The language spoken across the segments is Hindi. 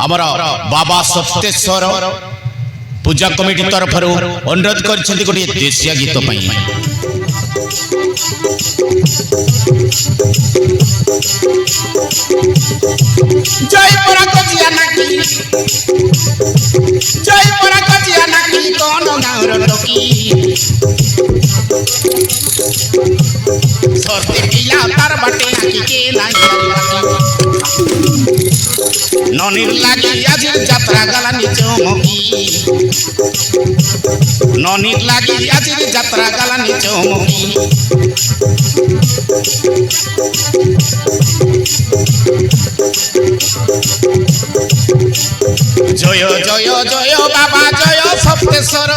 आमर बाबा सप्तेश्वर पूजा कमिटी तरफ अनुरोध कर गोटे देशिया गीत जय पराकजिया नाकी जय पराकजिया नाकी कौन गाँवर टोकी सर्दी पिला तार बाटे नाकी के नाही ननीर लागी आज यात्रा गला निचो मकी ननीर लागी आज यात्रा गला निचो मकी जय जय जय बाबा जय सप्तेश्वर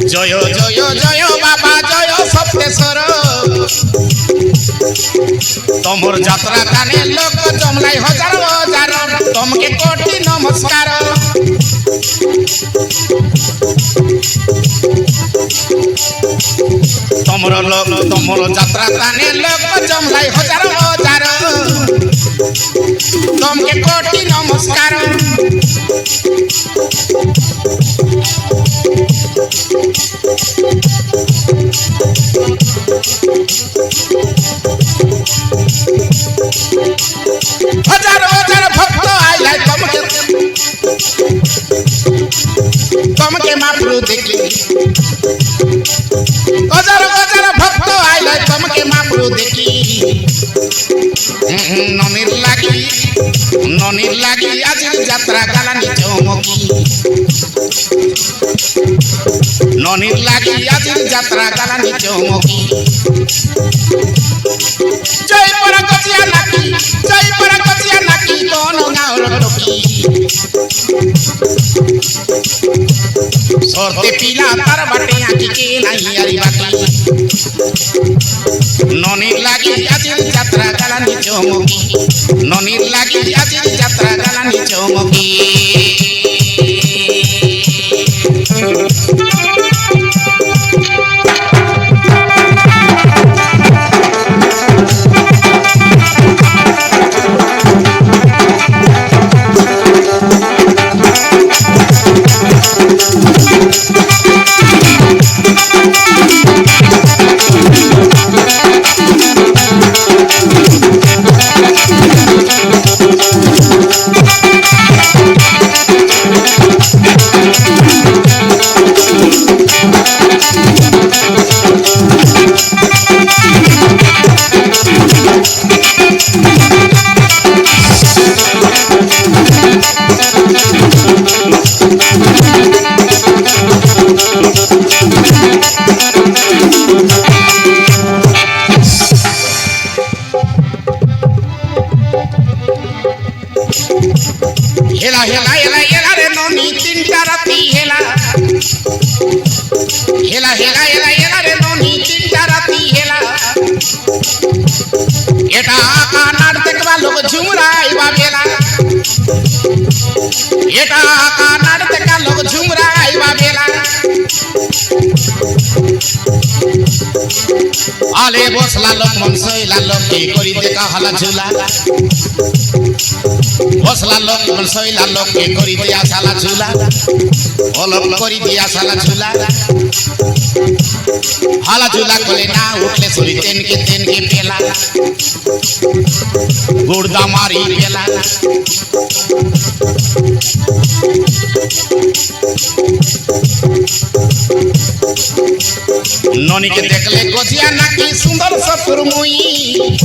जय जय जय बाबा जय सप्तेश्वर तमर यात्रा काने लोक जमलाई हजार हजार तमके कोटि नमस्कार तमर यात्रा काने लोक जमलाई हजार हजार तमके कोटि नमस्कार हजार हजार भक्त आइला तमके महाप्रभु देखी हजार हजार भक्त आइला तमके महाप्रभु देखी ननीर लागी आज यात्रा गला निचो मकी ननीर लागी आज यात्रा गला निचो मकी जय पराकजिया नाकी कौन गाँवर टोकी सर्दी पिला तार बाटे आँखी के नहीं आरी बाकी ननीर लागी आज यात्रा गला निचो मकी ननीर लागी आज यात्रा गला निचो मकी हेला हेला हेला हेला रे ननी तीनटा राती हेला हेला हेला हेला हेला रे ननी तीनटा राती हेला एटा का नाट देखवा लोग झुमराइबा बेला एटा का नाट देखा लोग झुमराइबा बेला आले बसला लोग मनसैला लोग के करी देखा हला झूला बसला लोग मनसैला लोग के करी दिया साला झूला अलग करी दिया साला झूला हाला झूला कोले ना उठले सोरी तेन के पेला गुड़दा मारी पेला ननी के देखले गजिया नाकी सुंदर सपुरमुई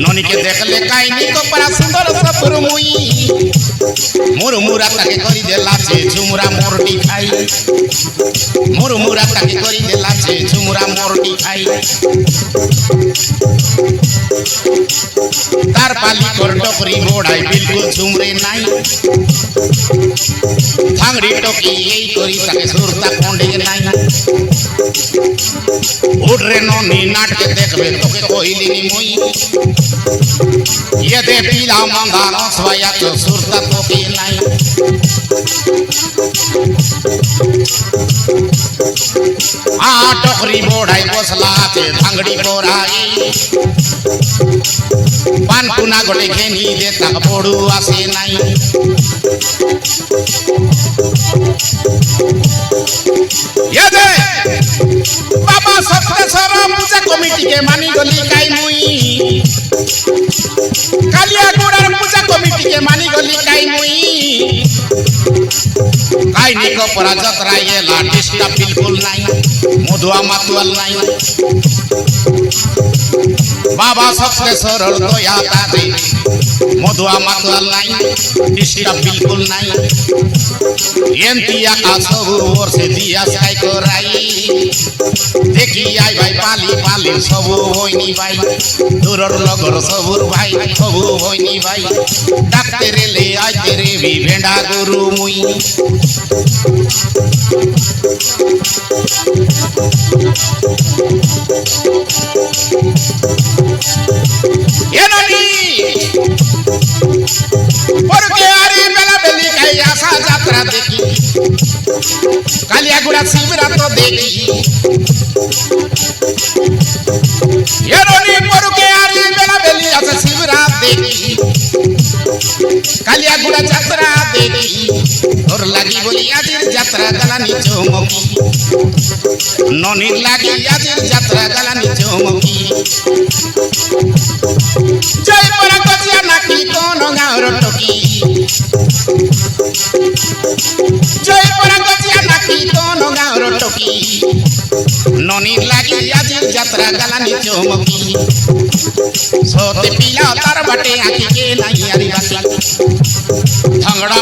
ननी के देखले काईनी को बड़ा सुंदर सपुरमुई मुरमुरा ताके करी देला छे झुमरा मोरटी खाई मुरमुरा ताके करी देला छे झुमरा मोरटी खाई तार पाली कर टोकरी बोड़ाई बिल्कुल झुमरे नाई थांगड़ी टोकी यही करी ताके सुरता कोंडे नाई उठ रे ननी नाट के देखबे तोके कोइली नी मोई ये दे पीला मंगानो स्वाया तो सुरता तोके नाई टोकरी बोढ़ाई बसला আছে ভাঙড়ি পরাই পান কুনা গটে ঘেনি দে তাক বড়ু আসে নাই এদে বাবা সপ্তেশ্বর পূজা কমিটি কে মানি গলি কাই মুই কালিয়া গোড়ার পূজা কমিটি কে মানি গলি কাই মুই কাইনি কপরা যাত্রা এলা ডিস্টার্ব বিলকুল নাই মধুয়া মাতুয়াল নাই বাবা সবচেয়ে সরল দয়া তারে মধুয়া মাতুয়াল নাই ডিস্টার্ব বিলকুল নাই এমতি আকাশ সবু বর্ষে দিয়া সাই করাই দেখি আই ভাই পালি পালি সবু হইনি ভাই দূরর লগর সবুর ভাই সবু হইনি ভাই ডাকতে রেলে আইতে রে বি ভেন্ডা গরু মুই এননি পরকে আরে বেলা বেলি কাই আসা যাত্রা দেখি কালিয়াগুড়া শিবরাত দেখি এননি পরকে আরে বেলা বেলি আসা শিবরাত দেখি কালিয়াগুড়া যাত্রা দেখি তোর লাগি বলি আজির যাত্রা গালানি চৌমকি ননির লাগি আজির যাত্রা গালানি চৌমকি জয় পরা গজিয়া নাকি কোন গাঁর টকি জয় পরা গজিয়া নাকি কোন গাঁর টকি ননির লাগি আজির যাত্রা গালানি চৌমকি সতে পিলা তার বাটে আঁকি কে নাই আরি বাকি ভাঙড়া